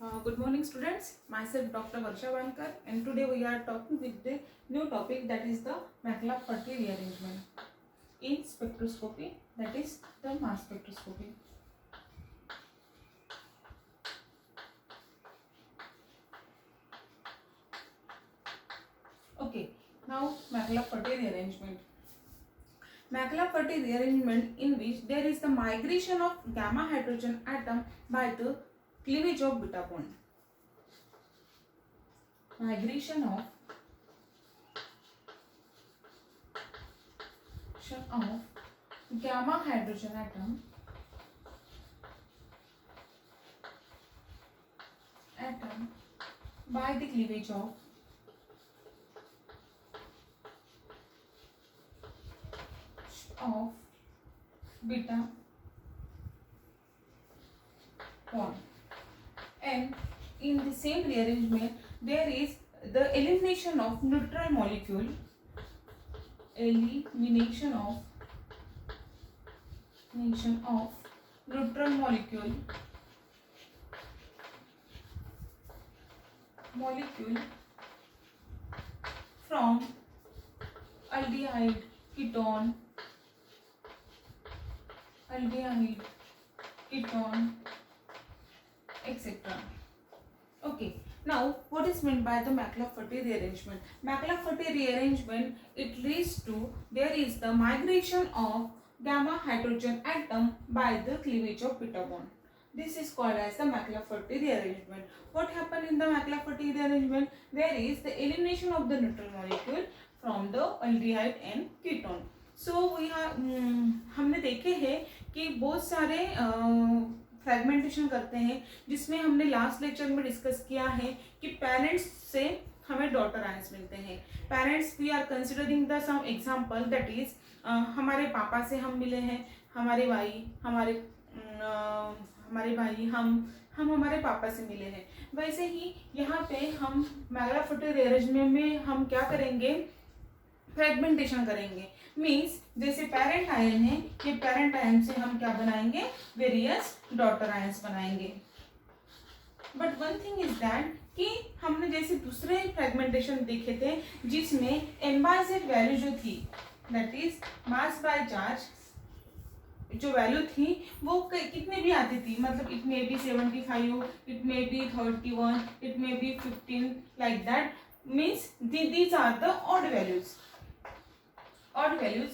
Good morning, students. Myself Dr. Varsha Vankar, and today we are talking with the new topic, that is the McLeod-Purdy rearrangement in spectroscopy, that is the mass spectroscopy. Okay, now McLeod-Purdy rearrangement. McLeod-Purdy rearrangement, in which there is the migration of gamma hydrogen atom by the cleavage of beta bond. Migration of gamma hydrogen atom by the cleavage of beta bond, and in the same rearrangement there is the elimination of neutral molecule, elimination of neutral molecule from aldehyde, ketone, etc. Okay, now what is meant by the McLeod-Purdy rearrangement? McLeod-Purdy rearrangement, it leads to there is the migration of gamma hydrogen atom by the cleavage of beta bond. This is called as the McLeod-Purdy rearrangement. What happened in the McLeod-Purdy rearrangement? There is the elimination of the neutral molecule from the aldehyde and ketone. So we have हमने देखे हैं कि बहुत सारे fragmentation करते हैं, जिसमें हमने लास्ट लेक्चर में डिस्कस किया है कि पेरेंट्स से हमें डॉटर आयंस मिलते हैं. Parents, we are considering the some example, that is हमारे पापा से हम मिले हैं, हमारे भाई हम हमारे पापा से मिले हैं. वैसे ही यहाँ पे हम मैक्लाफर्टी रिअरेंजमेंट में हम क्या करेंगे, फ्रेगमेंटेशन करेंगे. मीन्स जैसे पेरेंट आयन है, ये पेरेंट आयन से हम क्या बनाएंगे, वेरियस डॉटर आयंस बनाएंगे. But one thing is that कि हमने जैसे दूसरे फ्रेगमेंटेशन देखे थे जिसमें n/z वैल्यू जो थी, that is mass by charge, जो वैल्यू थी वो कितने भी आती थी, मतलब it may be 75, it may be 31, it may be 15, like that. Means these are the odd values. Odd values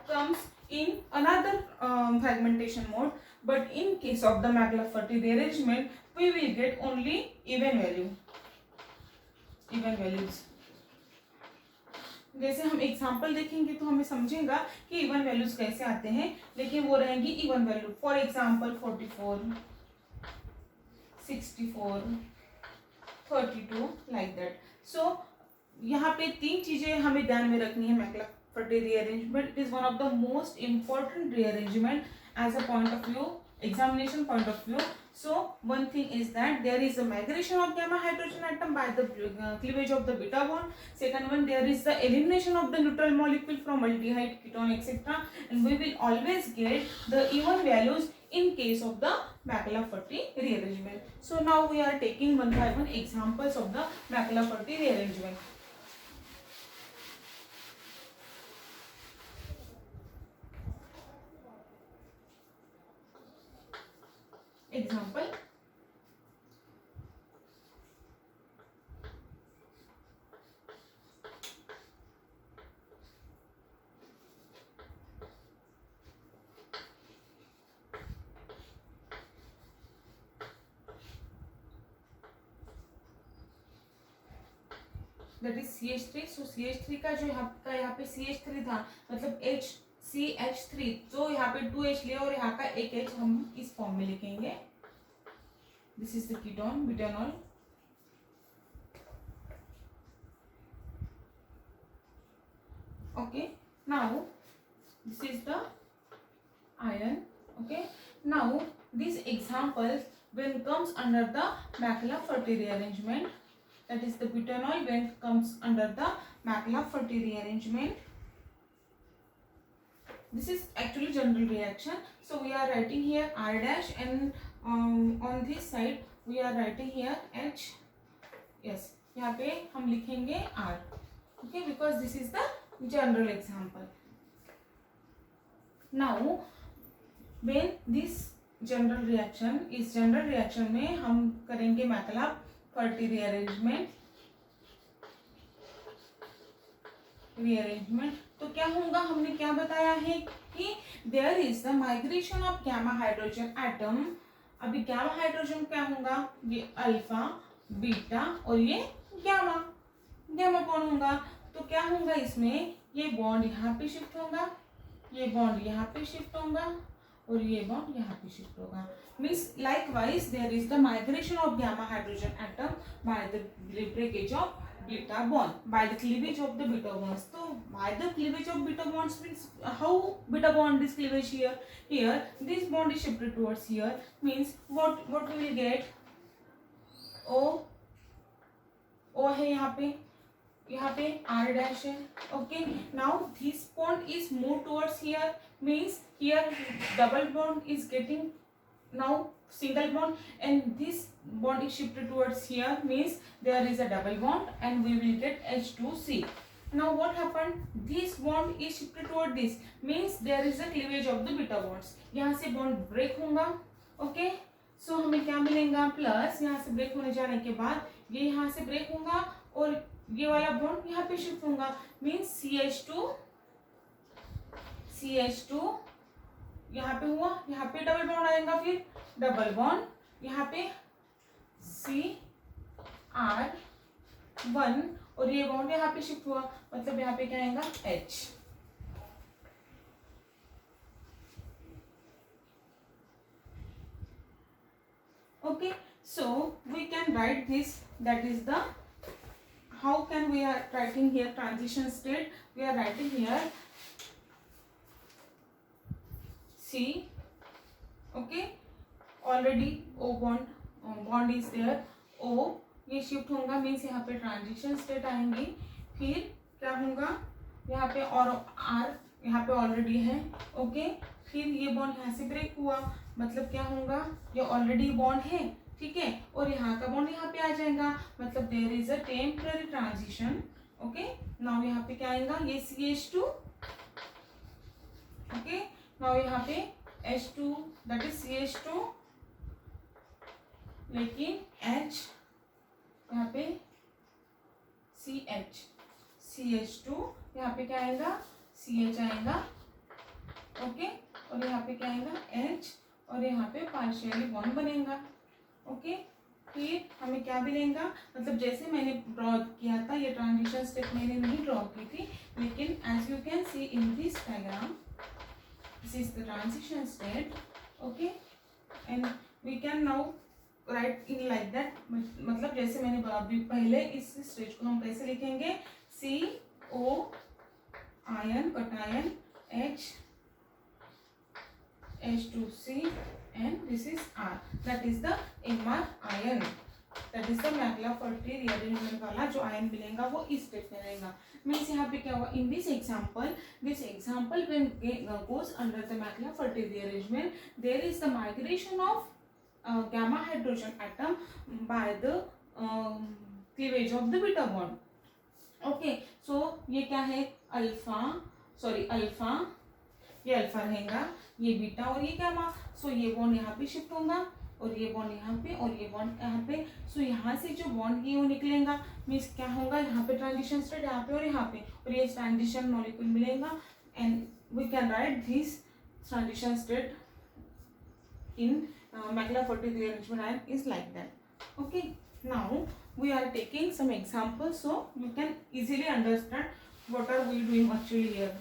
comes in another fragmentation mode, but in case of the McLeod-Purdy rearrangement we will get only even values. जैसे हम example देखेंगे तो हमें समझेगा कि even values कैसे आते हैं, लेकिन वो रहेंगी even value. For example 44, 64, 32, like that. So यहाँ पे तीन चीजें हमें ध्यान में रखनी है. McLeod-Purdy rearrangement, it is one of the most important rearrangement as a point of view, examination point of view. So one thing is that there is a migration of gamma hydrogen atom by the cleavage of the beta bond. Second one, there is the elimination of the neutral molecule from aldehyde, ketone, etc. And we will always get the even values in case of the McLeod-Purdy rearrangement. So now we are taking one by one examples of the McLeod-Purdy rearrangement. Example, that is CH3. So CH3 का जो यहाँ पे CH3 था, मतलब HCH3, तो यहाँ पे 2H लिया और यहाँ का एक H हम इस फॉर्म में लिखेंगे. This is the ketone, butanol. Okay, now this is the iron. Okay, now these examples when comes under the McLeod-Purdy rearrangement, that is the butanol when comes under the McLeod-Purdy rearrangement. This is actually general reaction. So we are writing here R dash, and on this side we are writing here H, yes, यहाँ पे हम लिखेंगे R, okay, because this is the general example. Now when this general reaction, इस general reaction में हम करेंगे मैक्लाफ-फर्टी rearrangement. तो क्या होगा, हमने क्या बताया है कि there is the migration of gamma hydrogen atom. अभी गैमा हाइड्रोजन क्या होगा, ये अल्फा, बीटा और ये गैमा, गैमा बॉन्ड होगा. तो क्या होगा इसमें, ये बॉन्ड यहाँ पे शिफ्ट होगा, ये बॉन्ड यहाँ पे शिफ्ट होगा और ये बॉन्ड यहाँ पे शिफ्ट होगा. Means likewise there is the migration of gamma hydrogen atom by the breakage of beta bond, by the cleavage of the beta bonds. So by the cleavage of beta bonds means how beta bond is cleavage here. Here this bond is shifted towards here, means what we will get, O है यहाँ पे R dash है. Okay, now this bond is moved towards here, means here double bond is getting now single bond, and this bond is shifted towards here, means there is a double bond and we will get H2C. Now what happened, this bond is shifted toward this, means there is a cleavage of the beta bonds. यहाँ से bond break होगा. Okay, सो हमें क्या मिलेगा, plus यहाँ से break होने जाने के बाद ये यहाँ से ब्रेक होगा और ये वाला बॉन्ड यहाँ पे शिफ्ट होगा, मीन्स CH2 यहाँ पे हुआ, यहाँ पे डबल बॉन्ड आएगा, फिर डबल बॉन्ड यहाँ पे CR1 और ये बॉन्ड यहाँ पे शिफ्ट हुआ, मतलब यहाँ पे क्या आएगा, H. Okay, so we can write this, that is the, how can we are writing here transition state, we are writing here C. Okay, already O bond is there, O ये shift होगा, means यहाँ पे transition state आएंगी. फिर क्या होगा, यहाँ पे और R यहाँ पे ऑलरेडी है. ओके, फिर ये बॉन्ड यहाँ से ब्रेक हुआ, मतलब क्या होगा, ये ऑलरेडी बॉन्ड है, ठीक है, और यहाँ का बॉन्ड यहाँ पे आ जाएगा, मतलब there is a temporary transition. Okay, now यहाँ पे क्या आएगा, ये CH2. ओके, नाउ यहाँ पे H2, दैट इज CH2, लेकिन H यहाँ पे CH2, यहाँ पे क्या आएगा, CH आएगा. ओके, और यहाँ पे क्या आएगा, H, और यहाँ पे पार्शियली बॉन्ड बनेगा. ओके, फिर हमें क्या मिलेगा, मतलब जैसे मैंने ड्रॉ किया था, ये ट्रांजिशन स्टेप मैंने नहीं ड्रॉ की थी, लेकिन as you can see in this diagram, this is the transition state. Okay, and we can now write in like that, मतलब जैसे मैंने अभी पहले इस स्टेज को हम कैसे लिखेंगे, CO ion cation H2C and this is R, that is the MR ion, that is the McLafferty rearrangement वाला जो आयन मिलेगा वो इस स्टेप में रहेगा. मीन्स यहाँ पे क्या हुआ, in this example when goes under the McLafferty rearrangement, there is the migration of gamma hydrogen atom by the cleavage of the beta bond. Okay, so ये क्या है, अल्फा, ये अल्फा रहेगा, ये बीटा और ये गैमा. सो ये बॉन्ड यहाँ पे शिफ्ट होगा और ये बॉन्ड यहाँ पे और ये बॉन्ड यहाँ पे. सो यहाँ से जो बॉन्ड ये वो निकलेगा, मीन्स क्या होगा, यहाँ पे ट्रांजिशन स्टेट यहाँ पे और यहाँ पे, और ये ट्रांजिशन मॉलिक्यूल मिलेगा, and we can write this transition state in McLafferty rearrangement ion is like that. Okay, now we are taking some examples so you can easily understand what are we doing actually here.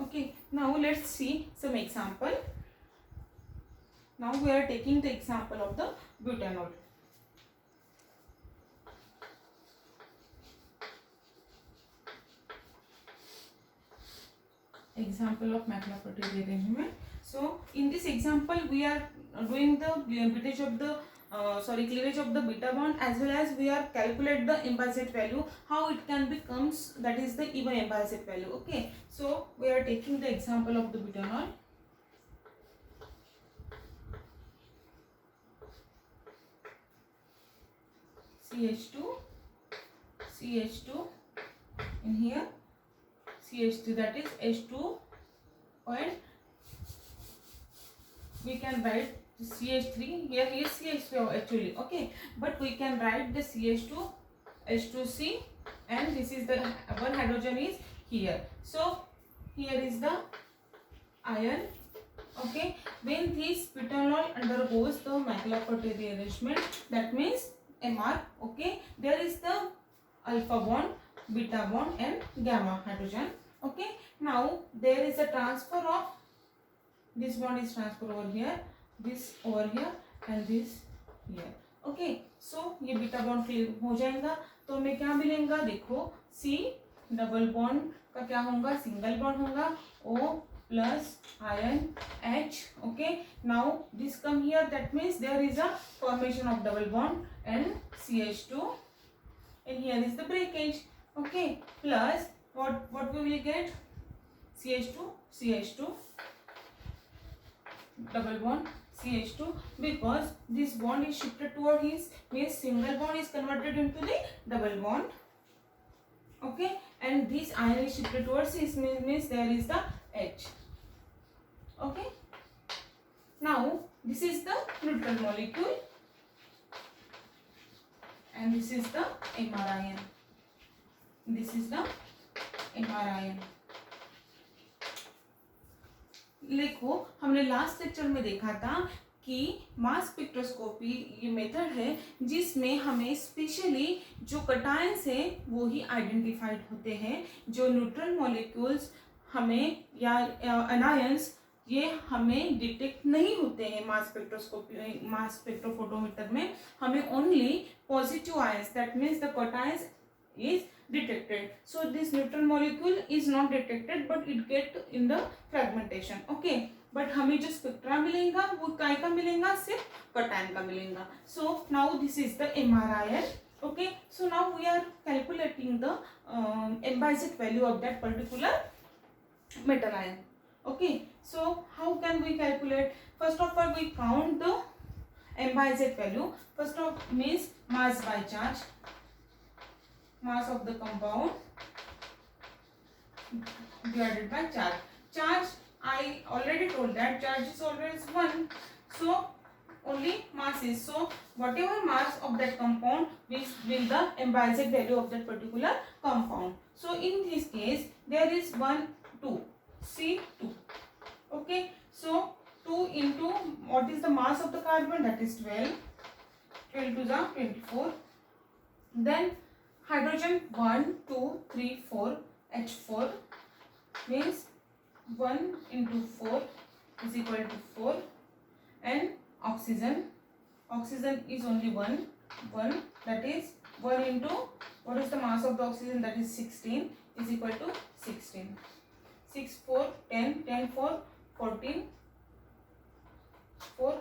Okay, now let's see some example. Now we are taking the example of the butanol. Example of मैक्लाफ-फर्टी rearrangement. So in this example we are doing the cleavage of the beta bond, as well as we are calculate the implicit value, how it can becomes, that is the even implicit value. Okay, so we are taking the example of the butanol. CH2, CH2, and here CH3, that is H2, and we can write CH3, here is CH3 actually, okay, but we can write the CH2, H2C, and this is the one hydrogen is here. So here is the iron, okay. When this butanol undergoes the Maklaur-Furter rearrangement, that means MR, okay, there is the alpha bond, beta bond, and gamma hydrogen, okay. Now there is a transfer of this bond is transfer over here, this over here, and this here, okay. So ये beta bond clear हो जाएगा, तो हमें क्या मिलेगा, देखो C double bond का क्या होगा, सिंगल बॉन्ड होगा, O plus iron H, okay. Now this come here, that means there is a formation of double bond and CH2, and here is the breakage, okay. Plus what we will get, CH2, CH2, double bond CH2, because this bond is shifted toward his, means single bond is converted into the double bond, okay, and this iron is shifted towards his, means there is the H, okay. Now this is the neutral molecule and this is the MR ion, this is the MR ion. देखो हमने last lecture में देखा था कि mass spectroscopy ये method है जिसमें हमें स्पेशली जो कटायंस है वो ही आइडेंटिफाइड होते हैं, जो न्यूट्रल मॉलिक्यूल्स हमें या अनायंस ये हमें डिटेक्ट नहीं होते हैं मास स्पेक्ट्रोस्कोपी, मास स्पेक्ट्रोफोटोमीटर में हमें only positive ions, that means the cations is detected. So this neutral molecule is not detected but it get in the fragmentation, okay. But हमें जो स्पेक्ट्रा मिलेगा वो काय का मिलेगा, सिर्फ कटायन का मिलेगा. So now this is the MR ion, okay. So now we are calculating the M/Z value of that particular metal ion, okay. So how can we calculate? First of all we count the M/Z value. First of means mass by charge, mass of the compound divided by charge. Charge, I already told that charge is always 1, so only mass is, so whatever mass of that compound will the M/Z value of that particular compound. So in this case there is 1 2 C2, okay. So 2 into what is the mass of the carbon, that is 12 to the 24. Then hydrogen 1 2 3 4 H4 means 1 into 4 is equal to 4, and oxygen is only 1, that is 1 into what is the mass of the oxygen, that is 16 is equal to 16. 6 4 10 10 4 14 4,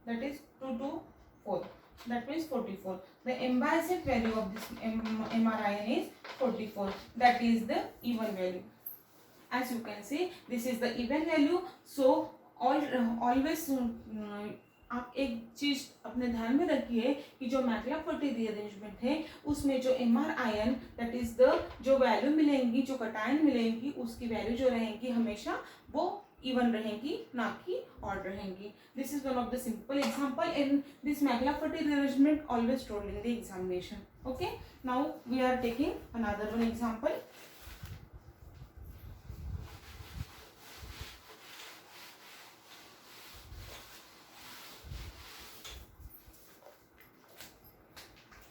that is 2 2 4, that means 44. The M/Z value of this MR ion is 44, that is the even value. As you can see this is the even value. So always आप एक चीज अपने ध्यान में रखिए कि जो मैक्लार-फर्टे rearrangement है उसमें जो MR ion that is the जो वैल्यू मिलेंगी, जो कटायन मिलेंगी उसकी वैल्यू जो रहेंगी हमेशा वो इवन रहेंगी, ना कि ऑड रहेंगी. This is one of the simple example in this McLafferty rearrangement always told in the examination. Okay, now we are taking another one example.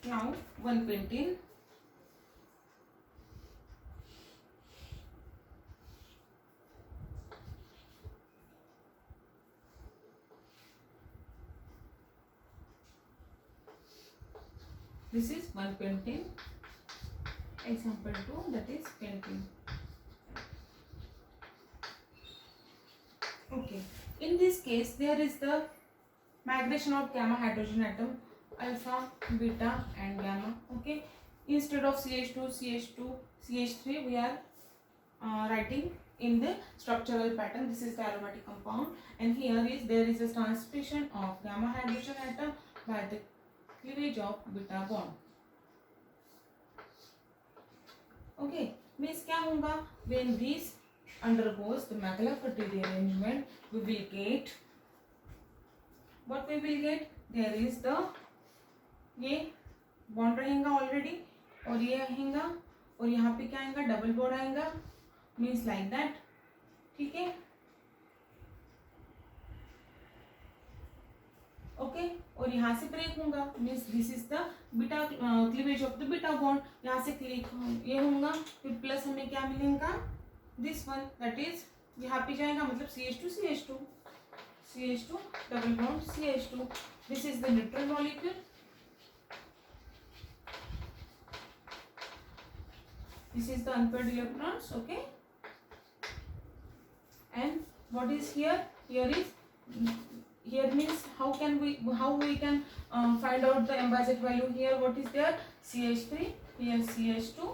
Now 1 pentene, this is 1 pentene. Example 2, that is pentene. Okay, in this case there is the migration of gamma hydrogen atom, alpha, beta and gamma. Okay, instead of CH2 CH3 we are writing in the structural pattern. This is the aromatic compound, and here is there is a transmission of gamma hydrogen atom by the cleavage of beta bond. Okay, means क्या होगा, when this undergoes the Maglafatti rearrangement, we will get what we will get, there is the ये bond रहेगा already और ये आएगा और यहाँ पे क्या आएगा, डबल बॉन्ड आएगा, मीन्स लाइक दैट. ठीक है, ओके. और यहाँ से ब्रेक होगा, means this is the beta cleavage of the beta bond. यहाँ से क्लिक ये होगा, फिर प्लस हमें क्या मिलेगा, दिस वन, दैट इज यहाँ पे जाएगा, मतलब CH2 CH2 CH2 double bond CH2. This is the neutral molecule. This is the unpaired electrons, okay. And what is here? Here means how we can find out the Embazit value. Here what is there? CH3, here CH2,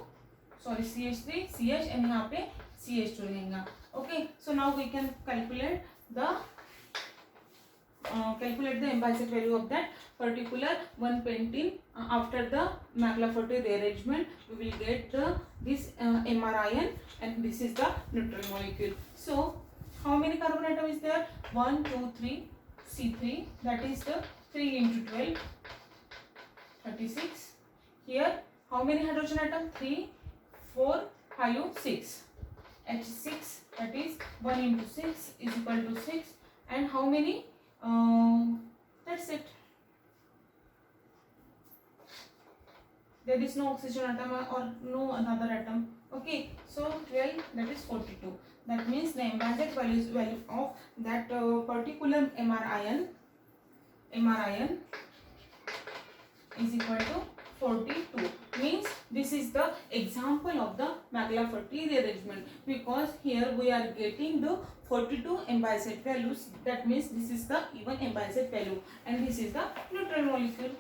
sorry CH3, CH and यहाँ पे CH2 रहेगा. Okay, so now we can calculate the Embazit value of that particular one pentene after the Maglafatti rearrangement. We will get this MR ion and this is the neutral molecule. So how many carbon atom is there? 1 2 3 C3, that is the 3 into 12 36. Here how many hydrogen atom? 3 4 5 6. H6, that is 1 into 6 is equal to 6. And how many? That's it. There is no oxygen atom or no another atom. Okay, so 12, that is 42. That means the Embazit value of that particular MR ion is equal to 42. Means this is the example of the Maglafatti rearrangement, because here we are getting the 42 Embazit values. That means this is the even Embazit value and this is the neutral molecule,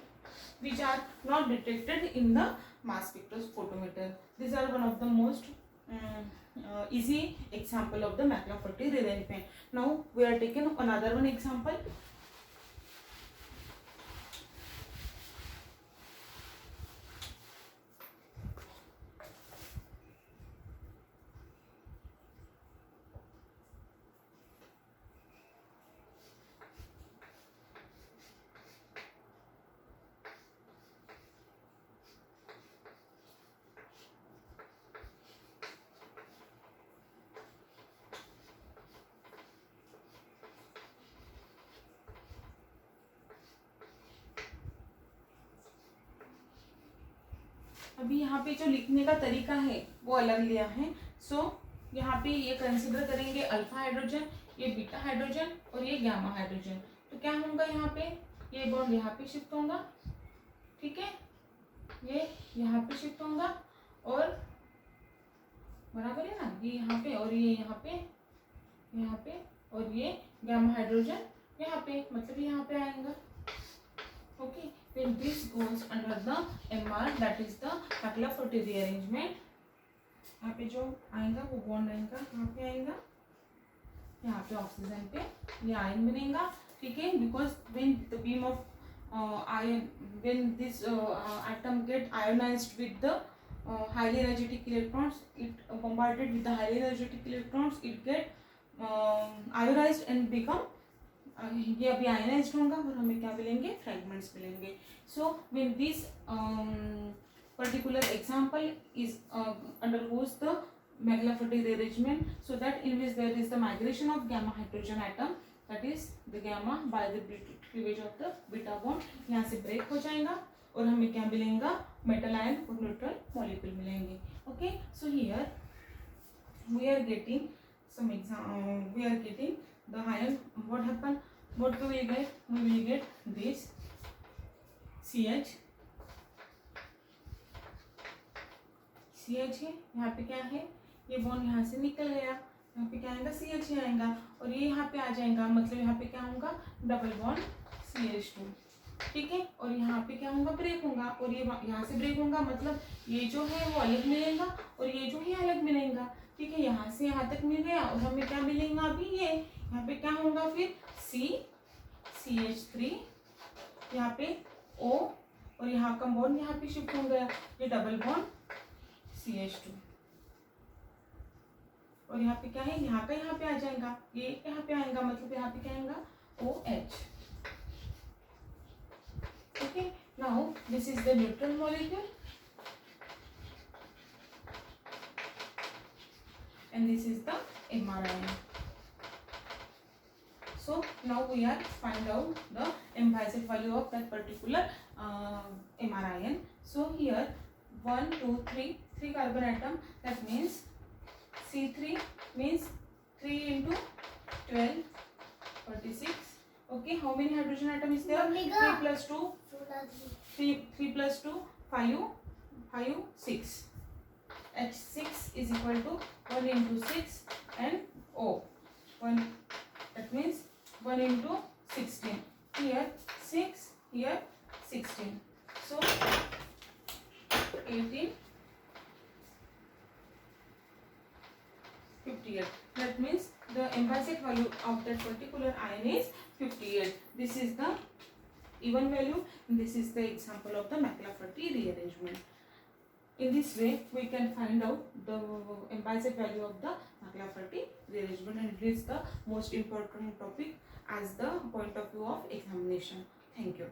which are not detected in the mass spectrophotometer. These are one of the most easy example of the Maglafatti rearrangement. Now we are taking another one example. अभी यहाँ पे जो लिखने का तरीका है वो अलग लिया है. सो यहाँ पे ये कंसिडर करेंगे अल्फा हाइड्रोजन, ये बीटा हाइड्रोजन और ये गामा हाइड्रोजन. तो क्या होगा, यहाँ पे ये बॉन्ड यहाँ पे शिफ्ट होगा. ठीक है, ये यहाँ पे शिफ्ट होगा और बराबर है ना, ये यहाँ पे और ये यहाँ पे और ये गामा हाइड्रोजन यहाँ पे, मतलब यहाँ पे आएगा. Okay, when this goes under the MR, that is the Maglafatti rearrangement. यहाँ पे जो आएगा वो बॉन्ड आएगा, कहाँ पे आएगा, यहाँ पे ऑक्सीजन पे ये आयन बनेगा. ठीक है, because when the beam of ion, when this atom get ionized with the highly energetic electrons, it bombarded with the highly energetic electrons, it get ionized and become ये अभी आयनाइज्ड होगा और हमें क्या मिलेंगे, फ्रेगमेंट्स मिलेंगे. So when this particular example is undergoes the Maglafatti rearrangement, so that in which there is the migration of gamma hydrogen atom, that is the gamma by the cleavage of the beta bond, यहाँ से break हो जाएगा और हमें क्या मिलेगा, metal ion और neutral molecule मिलेंगे. Okay, so here we are getting some we are getting the ion. What happen, what do we get, we will get this CH है. यहाँ पे क्या है, ये बॉन्ड यहाँ से निकल गया, यहाँ पे क्या आएगा, CH ही आएगा और ये यहाँ पे आ जाएगा, मतलब यहाँ पे क्या होगा, डबल बॉन्ड CH2. ठीक है, और यहाँ पे क्या होगा, ब्रेक होगा और ये यहाँ से ब्रेक होगा, मतलब ये जो है वो अलग मिलेगा और ये जो है अलग मिलेगा. ठीक है, यहाँ से यहाँ तक मिल गया और हमें क्या मिलेगा, अभी ये यहाँ पे क्या होगा, फिर CH3, यहाँ पे O और यहाँ का बॉन्ड यहाँ पे शिफ्ट हो गया, ये डबल बॉन्ड CH2, और यहाँ पे क्या है, यहाँ का यहाँ पे आ जाएगा, ये यहाँ पे आएगा, मतलब यहाँ पे क्या आएगा OH. Okay, now this is the neutral molecule and this is the MR-ion. So now we are find out the M-Biased value of that particular MR-ion. So here 1, 2, 3, 3 carbon atom, that means C3 means 3 into 12, 46. Okay, how many hydrogen atom is there? 3 plus 2, 3 plus 2, 5, 6. H6 is equal to 1 into 6 and O. 1, that means 1 into 16. Here 6, here 16. So 18, 58. That means the M-Biased value of that particular ion is 58. This is the even value. This is the example of the McLafferty rearrangement. In this way, we can find out the M-Biased value of the McLafferty rearrangement, and it is the most important topic as the point of view of examination. Thank you.